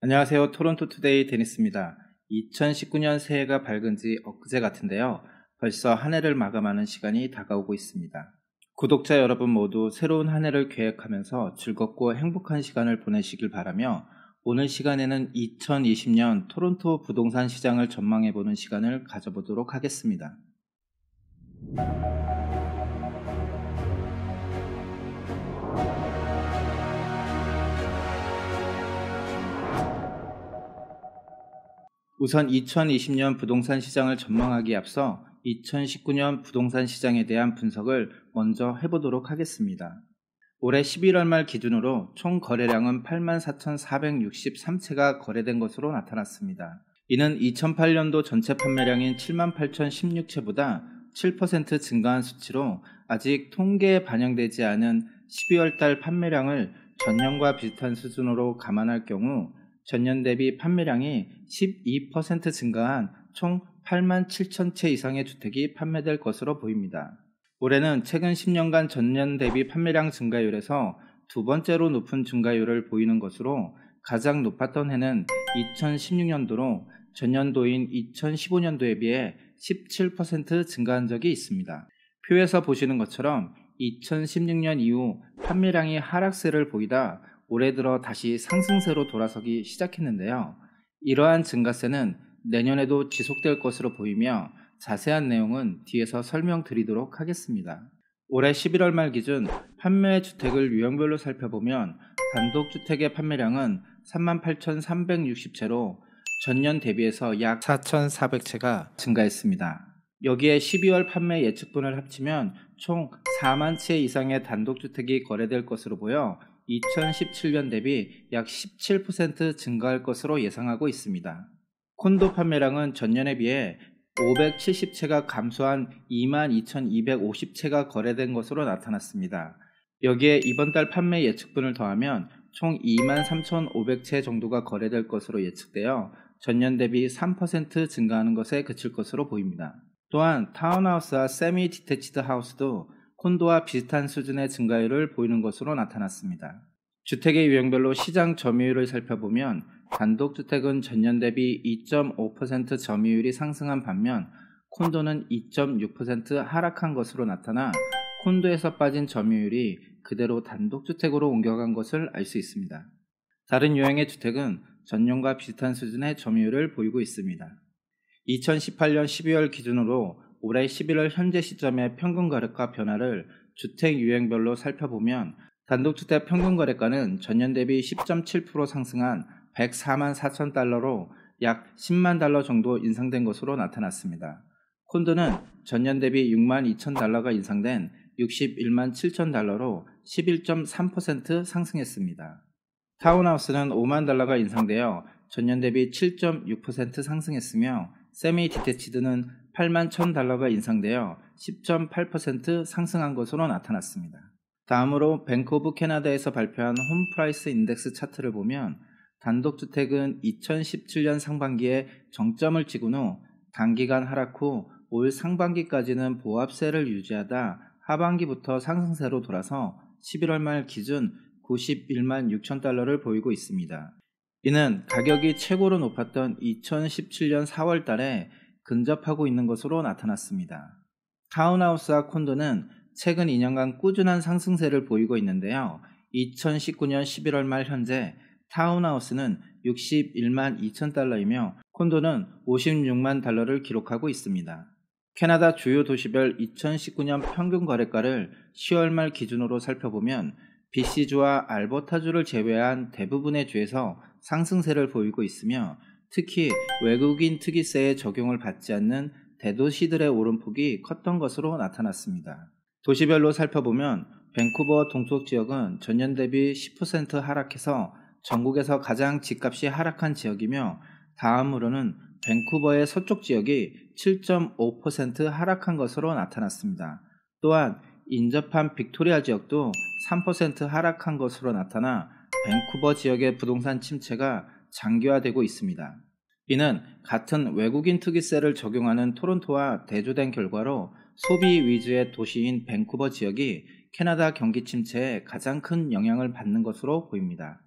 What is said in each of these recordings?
안녕하세요. 토론토 투데이 데니스입니다. 2019년 새해가 밝은 지 엊그제 같은데요. 벌써 한 해를 마감하는 시간이 다가오고 있습니다. 구독자 여러분 모두 새로운 한 해를 계획하면서 즐겁고 행복한 시간을 보내시길 바라며 오늘 시간에는 2020년 토론토 부동산 시장을 전망해보는 시간을 가져보도록 하겠습니다. 우선 2020년 부동산 시장을 전망하기에 앞서 2019년 부동산 시장에 대한 분석을 먼저 해보도록 하겠습니다. 올해 11월 말 기준으로 총 거래량은 84,463채가 거래된 것으로 나타났습니다. 이는 2008년도 전체 판매량인 78,016채보다 7% 증가한 수치로 아직 통계에 반영되지 않은 12월 달 판매량을 전년과 비슷한 수준으로 감안할 경우 전년 대비 판매량이 12% 증가한 총 8만 7천 채 이상의 주택이 판매될 것으로 보입니다. 올해는 최근 10년간 전년 대비 판매량 증가율에서 두 번째로 높은 증가율을 보이는 것으로 가장 높았던 해는 2016년도로 전년도인 2015년도에 비해 17% 증가한 적이 있습니다. 표에서 보시는 것처럼 2016년 이후 판매량이 하락세를 보이다 올해 들어 다시 상승세로 돌아서기 시작했는데요. 이러한 증가세는 내년에도 지속될 것으로 보이며 자세한 내용은 뒤에서 설명드리도록 하겠습니다. 올해 11월 말 기준 판매 주택을 유형별로 살펴보면 단독주택의 판매량은 38,360채로 전년 대비해서 약 4,400채가 증가했습니다. 여기에 12월 판매 예측분을 합치면 총 4만 채 이상의 단독주택이 거래될 것으로 보여 2017년 대비 약 17% 증가할 것으로 예상하고 있습니다. 콘도 판매량은 전년에 비해 570채가 감소한 22,250채가 거래된 것으로 나타났습니다. 여기에 이번 달 판매 예측분을 더하면 총 23,500채 정도가 거래될 것으로 예측되어 전년 대비 3% 증가하는 것에 그칠 것으로 보입니다. 또한 타운하우스와 세미 디태치드 하우스도 콘도와 비슷한 수준의 증가율을 보이는 것으로 나타났습니다. 주택의 유형별로 시장 점유율을 살펴보면 단독주택은 전년 대비 2.5% 점유율이 상승한 반면 콘도는 2.6% 하락한 것으로 나타나 콘도에서 빠진 점유율이 그대로 단독주택으로 옮겨간 것을 알 수 있습니다. 다른 유형의 주택은 전년과 비슷한 수준의 점유율을 보이고 있습니다. 2018년 12월 기준으로 올해 11월 현재 시점의 평균 거래가 변화를 주택 유형별로 살펴보면 단독주택 평균 거래가는 전년 대비 10.7% 상승한 104만 4천 달러로 약 10만 달러 정도 인상된 것으로 나타났습니다. 콘도는 전년 대비 6만 2천 달러가 인상된 61만 7천 달러로 11.3% 상승했습니다. 타운하우스는 5만 달러가 인상되어 전년 대비 7.6% 상승했으며 세미 디태치드는 8만 1천 달러가 인상되어 10.8% 상승한 것으로 나타났습니다. 다음으로 뱅크 오브 캐나다에서 발표한 홈프라이스 인덱스 차트를 보면 단독주택은 2017년 상반기에 정점을 찍은 후 단기간 하락 후 올 상반기까지는 보합세를 유지하다 하반기부터 상승세로 돌아서 11월 말 기준 91만 6천 달러를 보이고 있습니다. 이는 가격이 최고로 높았던 2017년 4월 달에 근접하고 있는 것으로 나타났습니다. 타운하우스와 콘도는 최근 2년간 꾸준한 상승세를 보이고 있는데요. 2019년 11월 말 현재 타운하우스는 61만 2천 달러이며 콘도는 56만 달러를 기록하고 있습니다. 캐나다 주요 도시별 2019년 평균 거래가를 10월 말 기준으로 살펴보면 BC주와 알버타주를 제외한 대부분의 주에서 상승세를 보이고 있으며 특히 외국인 특이세의 적용을 받지 않는 대도시들의 오름폭이 컸던 것으로 나타났습니다. 도시별로 살펴보면 밴쿠버 동쪽 지역은 전년 대비 10% 하락해서 전국에서 가장 집값이 하락한 지역이며 다음으로는 밴쿠버의 서쪽 지역이 7.5% 하락한 것으로 나타났습니다. 또한 인접한 빅토리아 지역도 3% 하락한 것으로 나타나 밴쿠버 지역의 부동산 침체가 장기화되고 있습니다. 이는 같은 외국인 특이세를 적용하는 토론토와 대조된 결과로 소비 위주의 도시인 밴쿠버 지역이 캐나다 경기 침체에 가장 큰 영향을 받는 것으로 보입니다.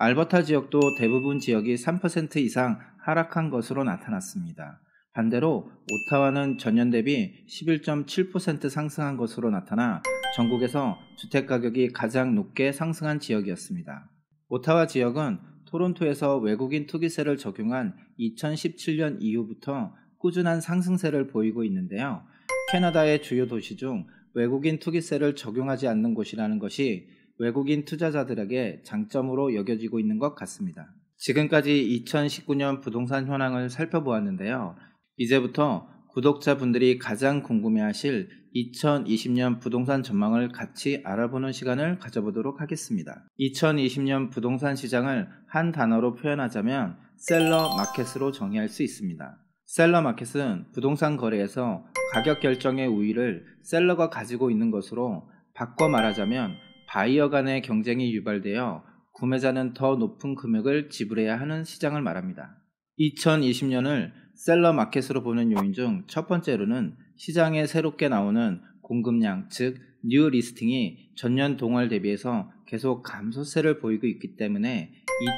알버타 지역도 대부분 지역이 3% 이상 하락한 것으로 나타났습니다. 반대로 오타와는 전년 대비 11.7% 상승한 것으로 나타나 전국에서 주택가격이 가장 높게 상승한 지역이었습니다. 오타와 지역은 토론토에서 외국인 투기세를 적용한 2017년 이후부터 꾸준한 상승세를 보이고 있는데요. 캐나다의 주요 도시 중 외국인 투기세를 적용하지 않는 곳이라는 것이 외국인 투자자들에게 장점으로 여겨지고 있는 것 같습니다. 지금까지 2019년 부동산 현황을 살펴보았는데요. 이제부터 구독자분들이 가장 궁금해하실 2020년 부동산 전망을 같이 알아보는 시간을 가져보도록 하겠습니다. 2020년 부동산 시장을 한 단어로 표현하자면 셀러 마켓으로 정의할 수 있습니다. 셀러 마켓은 부동산 거래에서 가격 결정의 우위를 셀러가 가지고 있는 것으로, 바꿔 말하자면 바이어 간의 경쟁이 유발되어 구매자는 더 높은 금액을 지불해야 하는 시장을 말합니다. 2020년을 셀러 마켓으로 보는 요인 중 첫 번째로는 시장에 새롭게 나오는 공급량, 즉 뉴 리스팅이 전년 동월 대비해서 계속 감소세를 보이고 있기 때문에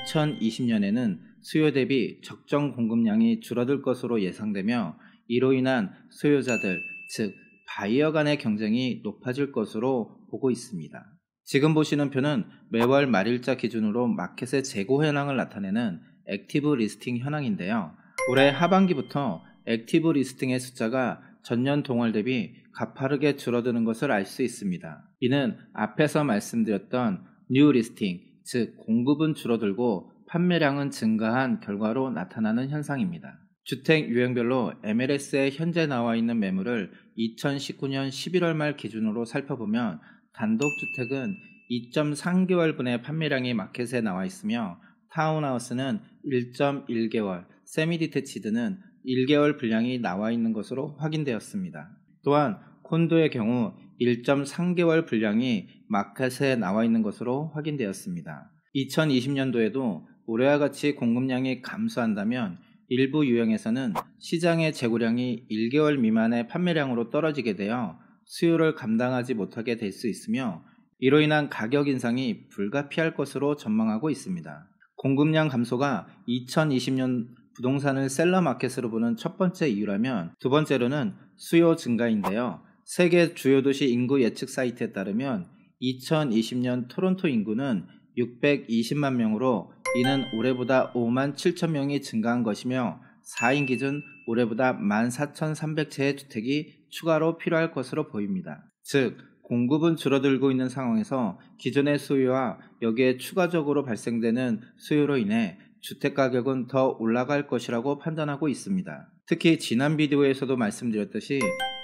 2020년에는 수요 대비 적정 공급량이 줄어들 것으로 예상되며, 이로 인한 소유자들, 즉 바이어 간의 경쟁이 높아질 것으로 보고 있습니다. 지금 보시는 표는 매월 말일자 기준으로 마켓의 재고 현황을 나타내는 액티브 리스팅 현황인데요. 올해 하반기부터 액티브 리스팅의 숫자가 전년 동월 대비 가파르게 줄어드는 것을 알 수 있습니다. 이는 앞에서 말씀드렸던 뉴 리스팅, 즉 공급은 줄어들고 판매량은 증가한 결과로 나타나는 현상입니다. 주택 유형별로 MLS에 현재 나와 있는 매물을 2019년 11월 말 기준으로 살펴보면 단독주택은 2.3개월분의 판매량이 마켓에 나와 있으며, 타운하우스는 1.1개월, 세미디테치드는 1개월 분량이 나와 있는 것으로 확인되었습니다. 또한 콘도의 경우 1.3개월 분량이 마켓에 나와 있는 것으로 확인되었습니다. 2020년도에도 올해와 같이 공급량이 감소한다면 일부 유형에서는 시장의 재고량이 1개월 미만의 판매량으로 떨어지게 되어 수요를 감당하지 못하게 될 수 있으며, 이로 인한 가격 인상이 불가피할 것으로 전망하고 있습니다. 공급량 감소가 2020년 부동산을 셀러 마켓으로 보는 첫 번째 이유라면, 두 번째로는 수요 증가인데요. 세계 주요 도시 인구 예측 사이트에 따르면 2020년 토론토 인구는 620만 명으로, 이는 올해보다 5만 7천 명이 증가한 것이며 4인 기준 올해보다 14,300채의 주택이 추가로 필요할 것으로 보입니다. 즉 공급은 줄어들고 있는 상황에서 기존의 수요와 여기에 추가적으로 발생되는 수요로 인해 주택가격은 더 올라갈 것이라고 판단하고 있습니다. 특히 지난 비디오에서도 말씀드렸듯이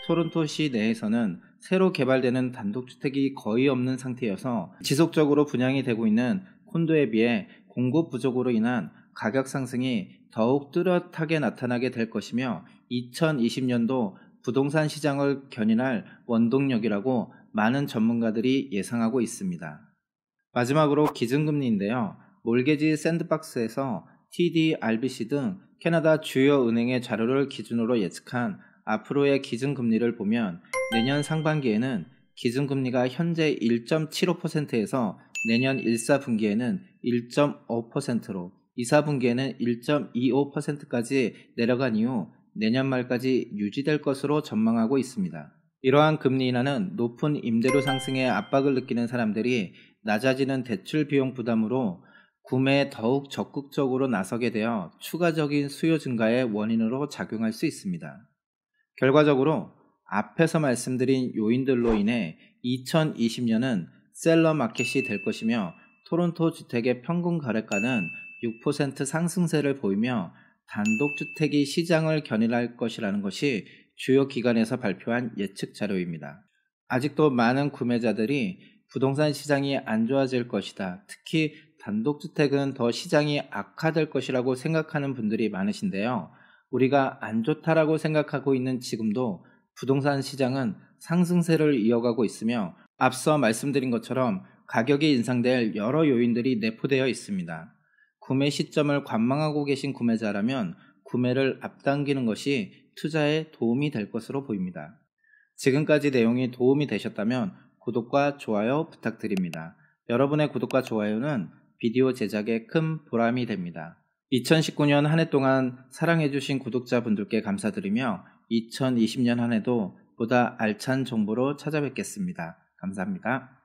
토론토시 내에서는 새로 개발되는 단독주택이 거의 없는 상태여서 지속적으로 분양이 되고 있는 콘도에 비해 공급 부족으로 인한 가격 상승이 더욱 뚜렷하게 나타나게 될 것이며, 2020년도 부동산 시장을 견인할 원동력이라고 많은 전문가들이 예상하고 있습니다. 마지막으로 기준금리인데요. 몰게지 샌드박스에서 TD, RBC 등 캐나다 주요 은행의 자료를 기준으로 예측한 앞으로의 기준금리를 보면, 내년 상반기에는 기준금리가 현재 1.75%에서 내년 1사분기에는 1.5%로, 2사분기에는 1.25%까지 내려간 이후 내년 말까지 유지될 것으로 전망하고 있습니다. 이러한 금리 인하는 높은 임대료 상승에 압박을 느끼는 사람들이 낮아지는 대출 비용 부담으로 구매에 더욱 적극적으로 나서게 되어 추가적인 수요 증가의 원인으로 작용할 수 있습니다. 결과적으로 앞에서 말씀드린 요인들로 인해 2020년은 셀러 마켓이 될 것이며, 토론토 주택의 평균 거래가는 6% 상승세를 보이며 단독주택이 시장을 견인할 것이라는 것이 주요 기관에서 발표한 예측 자료입니다. 아직도 많은 구매자들이 부동산 시장이 안 좋아질 것이다, 특히 단독주택은 더 시장이 악화될 것이라고 생각하는 분들이 많으신데요. 우리가 안 좋다라고 생각하고 있는 지금도 부동산 시장은 상승세를 이어가고 있으며, 앞서 말씀드린 것처럼 가격이 인상될 여러 요인들이 내포되어 있습니다. 구매 시점을 관망하고 계신 구매자라면 구매를 앞당기는 것이 투자에 도움이 될 것으로 보입니다. 지금까지 내용이 도움이 되셨다면 구독과 좋아요 부탁드립니다. 여러분의 구독과 좋아요는 비디오 제작에 큰 보람이 됩니다. 2019년 한 해 동안 사랑해주신 구독자분들께 감사드리며 2020년 한 해도 보다 알찬 정보로 찾아뵙겠습니다. 감사합니다.